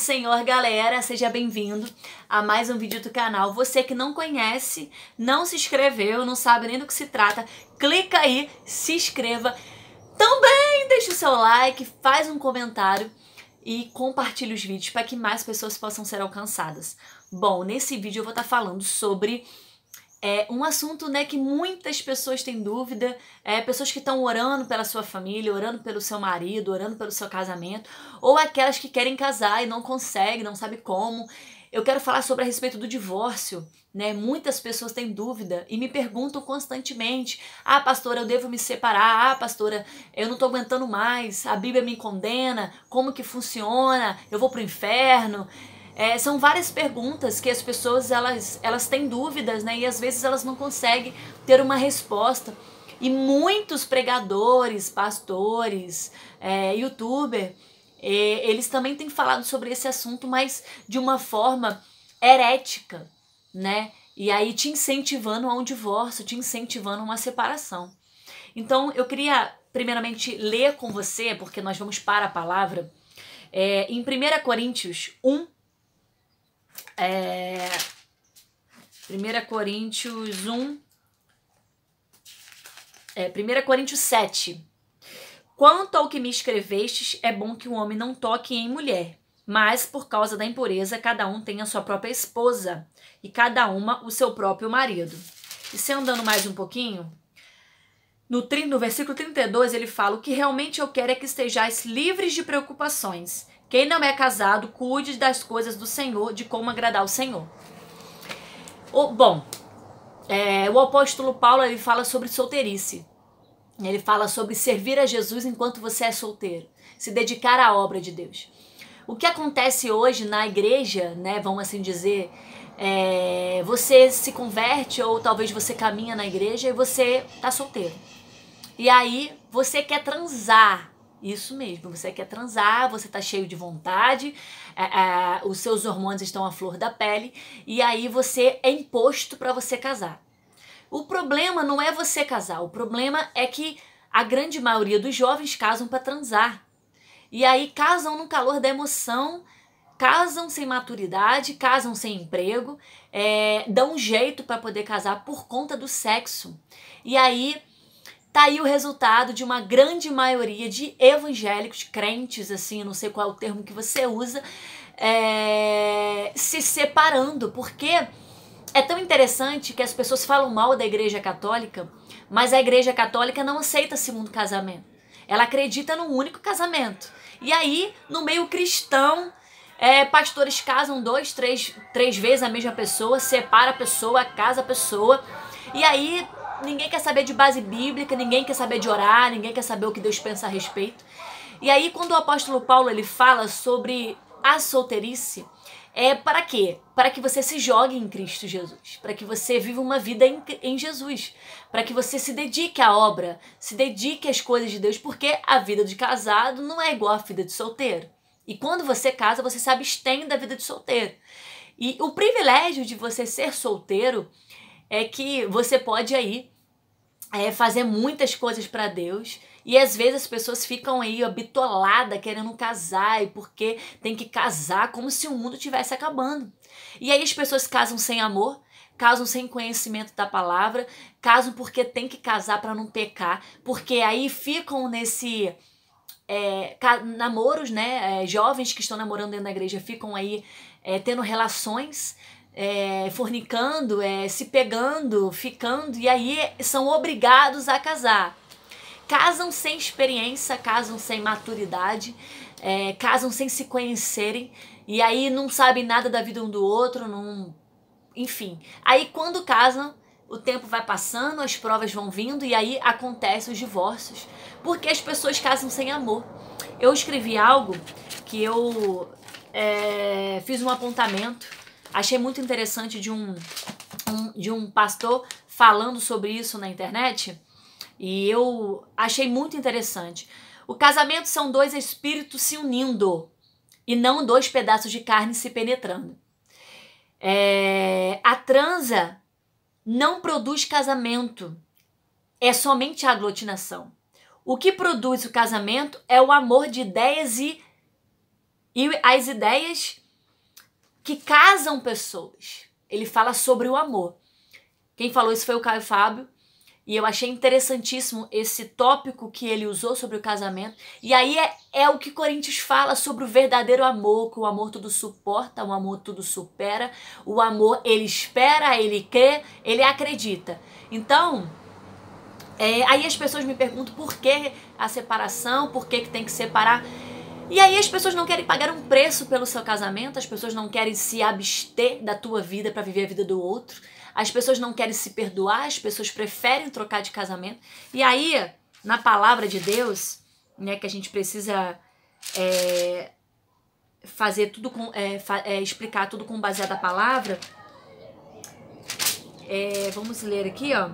Senhor, galera, seja bem-vindo a mais um vídeo do canal. Você que não conhece, não se inscreveu, não sabe nem do que se trata, clica aí, se inscreva. Também deixa o seu like, faz um comentário e compartilha os vídeos para que mais pessoas possam ser alcançadas. Bom, nesse vídeo eu vou estar falando sobre um assunto, né, que muitas pessoas têm dúvida, pessoas que estão orando pela sua família, orando pelo seu marido, orando pelo seu casamento, ou aquelas que querem casar e não conseguem, não sabem como. Eu quero falar sobre a respeito do divórcio, né? Muitas pessoas têm dúvida e me perguntam constantemente: ah, pastora, eu devo me separar? Ah, pastora, eu não tô aguentando mais, a Bíblia me condena, como que funciona? Eu vou pro inferno? São várias perguntas que as pessoas elas têm dúvidas, né? E às vezes elas não conseguem ter uma resposta. E muitos pregadores, pastores, youtuber, eles também têm falado sobre esse assunto, mas de uma forma herética, né? E aí te incentivando a um divórcio, te incentivando a uma separação. Então eu queria primeiramente ler com você, porque nós vamos para a palavra, em 1 Coríntios 1, 1 Coríntios 1, 1 Coríntios 7. Quanto ao que me escrevestes, é bom que o homem não toque em mulher, mas por causa da impureza, cada um tem a sua própria esposa, e cada uma o seu próprio marido. E se andando mais um pouquinho, no versículo 32, ele fala: o que realmente eu quero é que estejais livres de preocupações. Quem não é casado, cuide das coisas do Senhor, de como agradar o Senhor. O apóstolo Paulo, ele fala sobre solteirice. Ele fala sobre servir a Jesus enquanto você é solteiro, se dedicar à obra de Deus. O que acontece hoje na igreja, né, vamos assim dizer, você se converte ou talvez você caminha na igreja e você tá solteiro. E aí você quer transar. Isso mesmo, você quer transar, você tá cheio de vontade, os seus hormônios estão à flor da pele, e aí você é imposto para você casar. O problema não é você casar, o problema é que a grande maioria dos jovens casam para transar. E aí casam no calor da emoção, casam sem maturidade, casam sem emprego, dão um jeito para poder casar por conta do sexo. E aí tá aí o resultado de uma grande maioria de evangélicos, crentes, assim, não sei qual é o termo que você usa, se separando, porque é tão interessante que as pessoas falam mal da Igreja Católica, mas a Igreja Católica não aceita segundo casamento. Ela acredita num único casamento. E aí, no meio cristão, pastores casam 2, 3 vezes a mesma pessoa, separa a pessoa, casa a pessoa, e aí ninguém quer saber de base bíblica, ninguém quer saber de orar, ninguém quer saber o que Deus pensa a respeito. E aí quando o apóstolo Paulo ele fala sobre a solteirice, para quê? Para que você se jogue em Cristo Jesus, para que você viva uma vida em Jesus, para que você se dedique à obra, se dedique às coisas de Deus, porque a vida de casado não é igual à vida de solteiro. E quando você casa, você se abstém da vida de solteiro. E o privilégio de você ser solteiro é que você pode aí fazer muitas coisas para Deus, e às vezes as pessoas ficam aí bitoladas querendo casar, e porque tem que casar como se o mundo estivesse acabando. E aí as pessoas casam sem amor, casam sem conhecimento da palavra, casam porque tem que casar para não pecar, porque aí ficam nesse namoros, né? Jovens que estão namorando dentro da igreja ficam aí tendo relações, fornicando, se pegando, ficando, e aí são obrigados a casar. Casam sem experiência, casam sem maturidade, casam sem se conhecerem, e aí não sabem nada da vida um do outro, enfim. Aí quando casam, o tempo vai passando, as provas vão vindo, e aí acontecem os divórcios, porque as pessoas casam sem amor. Eu escrevi algo que eu fiz um apontamento, achei muito interessante de um pastor falando sobre isso na internet, e eu achei muito interessante. O casamento são 2 espíritos se unindo, e não 2 pedaços de carne se penetrando. A transa não produz casamento, é somente a aglutinação. O que produz o casamento é o amor de ideias e as ideias que casam pessoas. Ele fala sobre o amor. Quem falou isso foi o Caio Fábio. E eu achei interessantíssimo esse tópico que ele usou sobre o casamento. E aí é o que Coríntios fala sobre o verdadeiro amor, que o amor tudo suporta, o amor tudo supera. O amor, ele espera, ele crê, ele acredita. Então, aí as pessoas me perguntam por que a separação, por que tem que separar. E aí as pessoas não querem pagar um preço pelo seu casamento, as pessoas não querem se abster da tua vida para viver a vida do outro. As pessoas não querem se perdoar, as pessoas preferem trocar de casamento. E aí, na palavra de Deus, né, que a gente precisa fazer tudo com, explicar tudo com baseado na palavra. Vamos ler aqui, ó.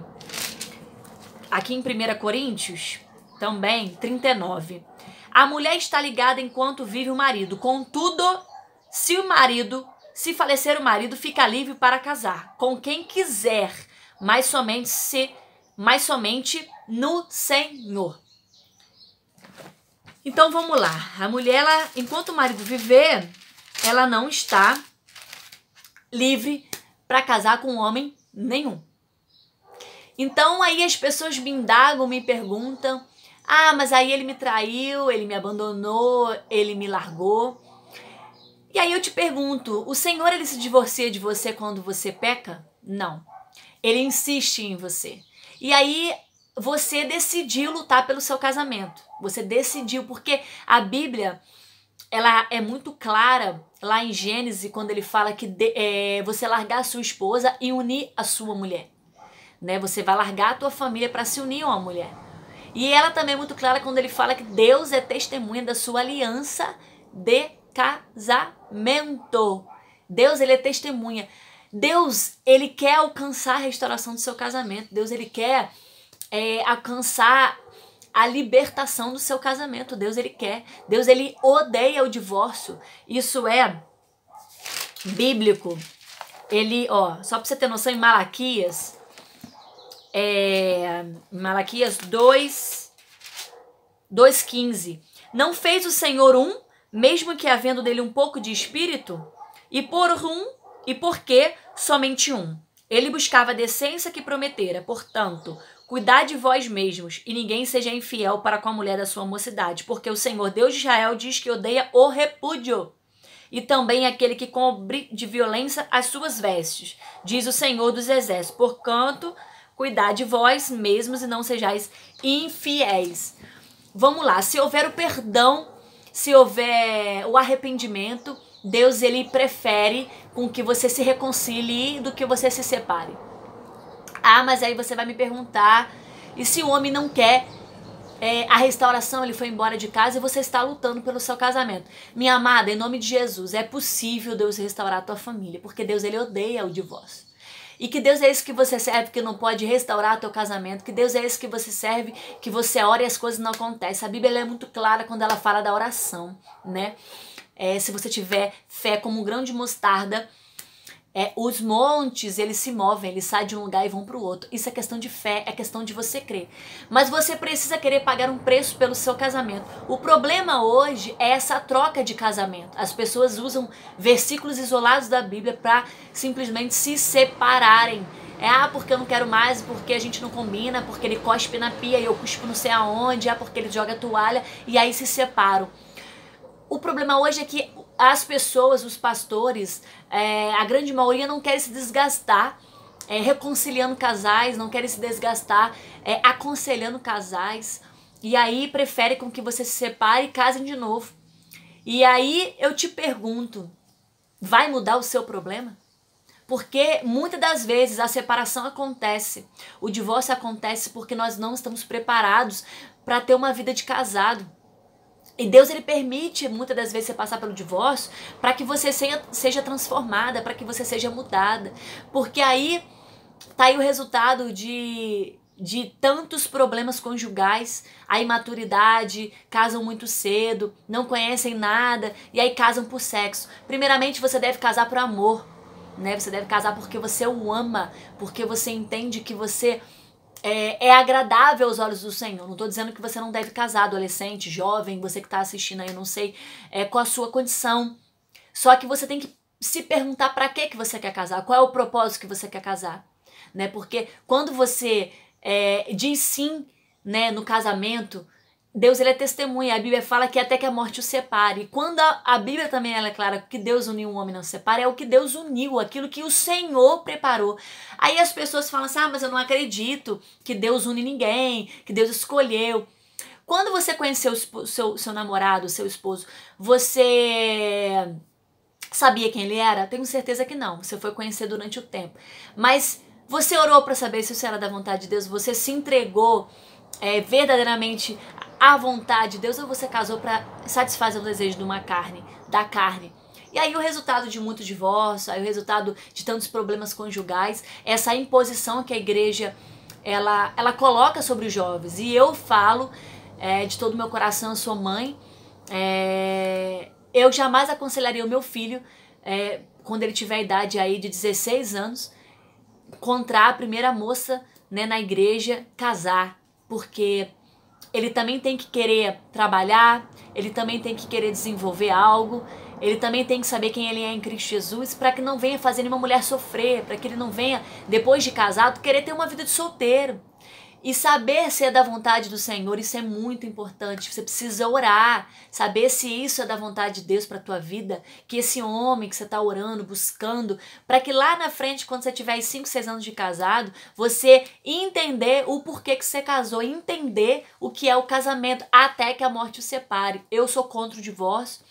Aqui em 1 Coríntios, também, 39. A mulher está ligada enquanto vive o marido. Contudo, se falecer o marido, fica livre para casar com quem quiser, mas somente no Senhor. Então vamos lá. A mulher, enquanto o marido viver, ela não está livre para casar com homem nenhum. Então aí as pessoas me indagam, me perguntam: ah, mas aí ele me traiu, ele me abandonou, ele me largou. E aí eu te pergunto, o Senhor, ele se divorcia de você quando você peca? Não. Ele insiste em você. E aí você decidiu lutar pelo seu casamento. Você decidiu, porque a Bíblia, ela é muito clara lá em Gênesis, quando ele fala que você largar a sua esposa e unir a sua mulher. Né? Você vai largar a tua família para se unir a uma mulher. E ela também é muito clara quando ele fala que Deus é testemunha da sua aliança de casamento. Deus, ele é testemunha. Deus, ele quer alcançar a restauração do seu casamento. Deus, ele quer alcançar a libertação do seu casamento. Deus, ele quer. Deus, ele odeia o divórcio. Isso é bíblico. Ele, só pra você ter noção, em Malaquias, Malaquias 2:15. Não fez o Senhor mesmo que havendo dele um pouco de espírito? E por que somente um? Ele buscava a decência que prometera. Portanto, cuidai de vós mesmos, e ninguém seja infiel para com a mulher da sua mocidade, porque o Senhor Deus de Israel diz que odeia o repúdio, e também aquele que cobre de violência as suas vestes, diz o Senhor dos Exércitos. Porquanto, cuidai de vós mesmos e não sejais infiéis. Vamos lá, se houver o perdão, se houver o arrependimento, Deus, ele prefere com que você se reconcilie do que você se separe. Ah, mas aí você vai me perguntar, e se o homem não quer a restauração, ele foi embora de casa e você está lutando pelo seu casamento? Minha amada, em nome de Jesus, é possível Deus restaurar a tua família, porque Deus, ele odeia o divórcio. E que Deus é esse que você serve, que não pode restaurar teu casamento. Que Deus é esse que você serve, que você ora e as coisas não acontecem. A Bíblia é muito clara quando ela fala da oração, né? Se você tiver fé como um grão de mostarda, os montes, eles se movem, eles saem de um lugar e vão para o outro. Isso é questão de fé, é questão de você crer. Mas você precisa querer pagar um preço pelo seu casamento. O problema hoje é essa troca de casamento. As pessoas usam versículos isolados da Bíblia para simplesmente se separarem. Porque eu não quero mais, porque a gente não combina, porque ele cospe na pia e eu cuspo não sei aonde, porque ele joga a toalha e aí se separam. O problema hoje é que as pessoas, os pastores, a grande maioria não querem se desgastar reconciliando casais, não querem se desgastar aconselhando casais, e aí prefere com que você se separe e casem de novo. E aí eu te pergunto, vai mudar o seu problema? Porque muitas das vezes a separação acontece, o divórcio acontece porque nós não estamos preparados para ter uma vida de casado. E Deus, ele permite muitas das vezes você passar pelo divórcio para que você seja transformada, para que você seja mudada. Porque aí tá aí o resultado de tantos problemas conjugais, a imaturidade, casam muito cedo, não conhecem nada e aí casam por sexo. Primeiramente, você deve casar por amor, né? Você deve casar porque você o ama, porque você entende que você é agradável aos olhos do Senhor. Não estou dizendo que você não deve casar, adolescente, jovem, você que está assistindo aí, eu não sei qual a sua condição. Só que você tem que se perguntar para que você quer casar, qual é o propósito que você quer casar, né? Porque quando você diz sim, né, no casamento, Deus, ele é testemunha. A Bíblia fala que até que a morte o separe. E quando a Bíblia também ela é clara que Deus uniu um homem não separa, é o que Deus uniu, aquilo que o Senhor preparou. Aí as pessoas falam assim, mas eu não acredito que Deus une ninguém, que Deus escolheu. Quando você conheceu seu namorado, seu esposo, você sabia quem ele era? Tenho certeza que não. Você foi conhecer durante o tempo. Mas você orou para saber se isso era da vontade de Deus? Você se entregou verdadeiramente à vontade de Deus, ou você casou para satisfazer o desejo de uma carne, da carne? E aí o resultado de muito divórcio, aí o resultado de tantos problemas conjugais, essa imposição que a igreja ela coloca sobre os jovens. E eu falo de todo o meu coração, eu sou mãe, eu jamais aconselharia o meu filho, quando ele tiver a idade aí de 16 anos, encontrar a primeira moça, né, na igreja, casar, porque ele também tem que querer trabalhar, ele também tem que querer desenvolver algo, ele também tem que saber quem ele é em Cristo Jesus, para que não venha fazer nenhuma mulher sofrer, para que ele não venha, depois de casado, querer ter uma vida de solteiro. E saber se é da vontade do Senhor, isso é muito importante. Você precisa orar, saber se isso é da vontade de Deus para a tua vida, que esse homem que você está orando, buscando, para que lá na frente, quando você tiver 5, 6 anos de casado, você entender o porquê que você casou, entender o que é o casamento, até que a morte o separe. Eu sou contra o divórcio.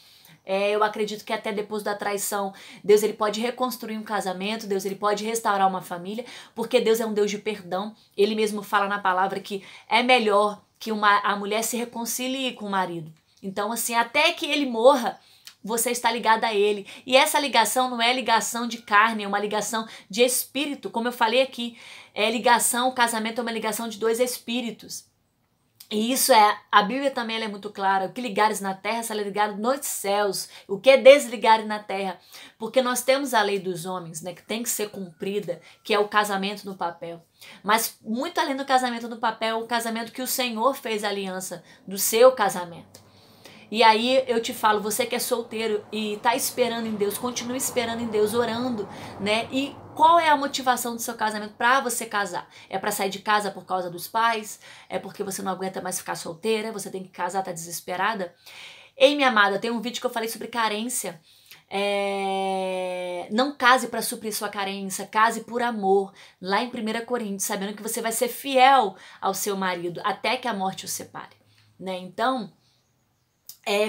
Eu acredito que até depois da traição, Deus ele pode reconstruir um casamento, Deus ele pode restaurar uma família, porque Deus é um Deus de perdão. Ele mesmo fala na palavra que é melhor que a mulher se reconcilie com o marido. Então, assim, até que ele morra, você está ligada a ele. E essa ligação não é ligação de carne, é uma ligação de espírito. Como eu falei aqui, o casamento é uma ligação de 2 espíritos. E isso a Bíblia também ela é muito clara. O que ligares na terra será ligado nos céus. O que desligares na terra? Porque nós temos a lei dos homens, né, que tem que ser cumprida, que é o casamento no papel. Mas muito além do casamento no papel, o casamento que o Senhor fez a aliança do seu casamento. E aí eu te falo, você que é solteiro e tá esperando em Deus, continue esperando em Deus, orando, né? E qual é a motivação do seu casamento para você casar? É para sair de casa por causa dos pais? É porque você não aguenta mais ficar solteira? Você tem que casar, tá desesperada? Ei, minha amada, tem um vídeo que eu falei sobre carência. Não case para suprir sua carência, case por amor, lá em 1 Coríntios, sabendo que você vai ser fiel ao seu marido até que a morte o separe, né? Então,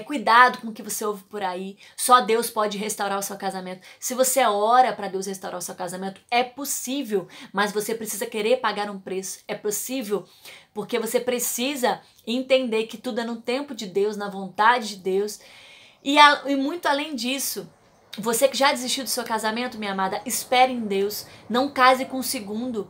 cuidado com o que você ouve por aí. Só Deus pode restaurar o seu casamento. Se você ora para Deus restaurar o seu casamento, é possível, mas você precisa querer pagar um preço. É possível porque você precisa entender que tudo é no tempo de Deus, na vontade de Deus. E muito além disso, você que já desistiu do seu casamento, minha amada, espere em Deus. Não case com o segundo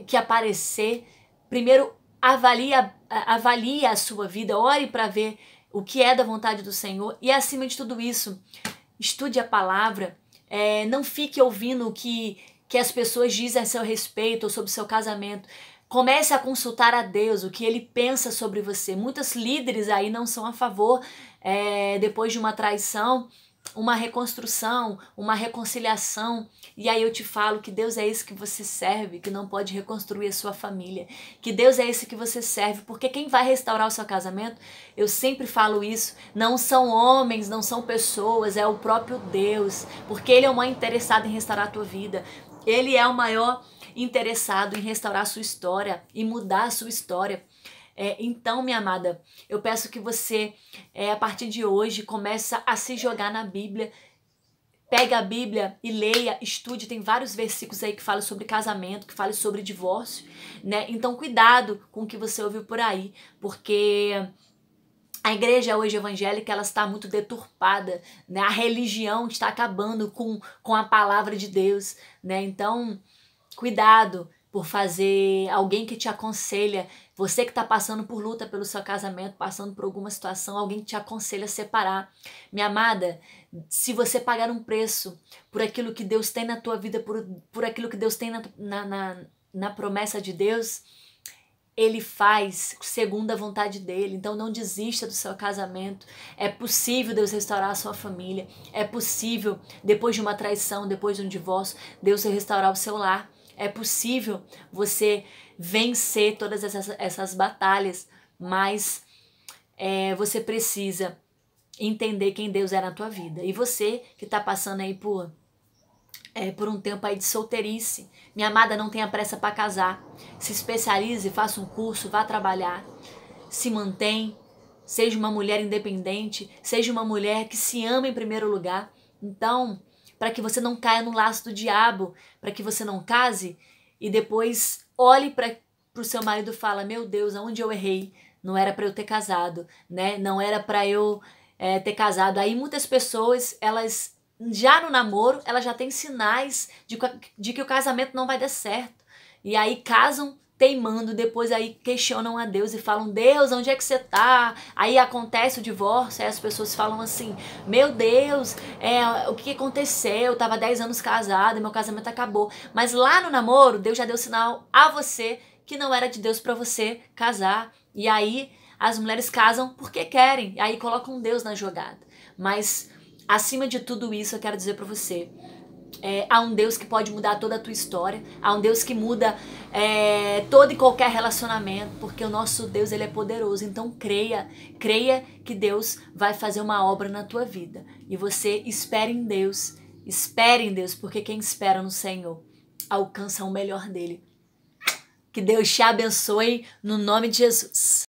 que aparecer. Primeiro, avalie a sua vida, ore para ver o que é da vontade do Senhor e, acima de tudo isso, estude a palavra, não fique ouvindo o que as pessoas dizem a seu respeito ou sobre o seu casamento. Comece a consultar a Deus, o que Ele pensa sobre você. Muitos líderes aí não são a favor, depois de uma traição, uma reconstrução, uma reconciliação. E aí eu te falo que Deus é esse que você serve, que não pode reconstruir a sua família, que Deus é esse que você serve, porque quem vai restaurar o seu casamento, eu sempre falo isso, não são homens, não são pessoas, é o próprio Deus, porque Ele é o maior interessado em restaurar a tua vida, Ele é o maior interessado em restaurar a sua história e mudar a sua história. Então, minha amada, eu peço que você, a partir de hoje, comece a se jogar na Bíblia. Pega a Bíblia e leia, estude. Tem vários versículos aí que falam sobre casamento, que falam sobre divórcio, né? Então, cuidado com o que você ouviu por aí, porque a igreja hoje evangélica ela está muito deturpada, né? A religião está acabando com a palavra de Deus, né? Então, cuidado por fazer alguém que te aconselha, você que está passando por luta pelo seu casamento, passando por alguma situação, alguém que te aconselha a separar. Minha amada, se você pagar um preço por aquilo que Deus tem na tua vida, por aquilo que Deus tem na promessa de Deus, Ele faz segundo a vontade dele. Então não desista do seu casamento. É possível Deus restaurar a sua família. É possível, depois de uma traição, depois de um divórcio, Deus restaurar o seu lar. É possível você vencer todas essas batalhas, mas você precisa entender quem Deus é na tua vida. E você que está passando aí por um tempo aí de solteirice, minha amada, não tenha pressa para casar. Se especialize, faça um curso, vá trabalhar, se mantém, seja uma mulher independente, seja uma mulher que se ama em primeiro lugar. Então, para que você não caia no laço do diabo, para que você não case e depois olhe para o seu marido e fala: meu Deus, aonde eu errei? Não era para eu ter casado, né? Não era para eu ter casado. Aí muitas pessoas, elas já no namoro, ela já tem sinais de que o casamento não vai dar certo. E aí casam teimando, depois aí questionam a Deus e falam: Deus, onde é que você tá? Aí acontece o divórcio, aí as pessoas falam assim: meu Deus, o que aconteceu? Eu tava 10 anos casada, meu casamento acabou. Mas lá no namoro, Deus já deu sinal a você que não era de Deus para você casar. E aí as mulheres casam porque querem, e aí colocam Deus na jogada. Mas acima de tudo isso, eu quero dizer para você, há um Deus que pode mudar toda a tua história, há um Deus que muda todo e qualquer relacionamento, porque o nosso Deus, ele é poderoso. Então creia que Deus vai fazer uma obra na tua vida. E você espere em Deus, porque quem espera no Senhor alcança o melhor dele. Que Deus te abençoe no nome de Jesus.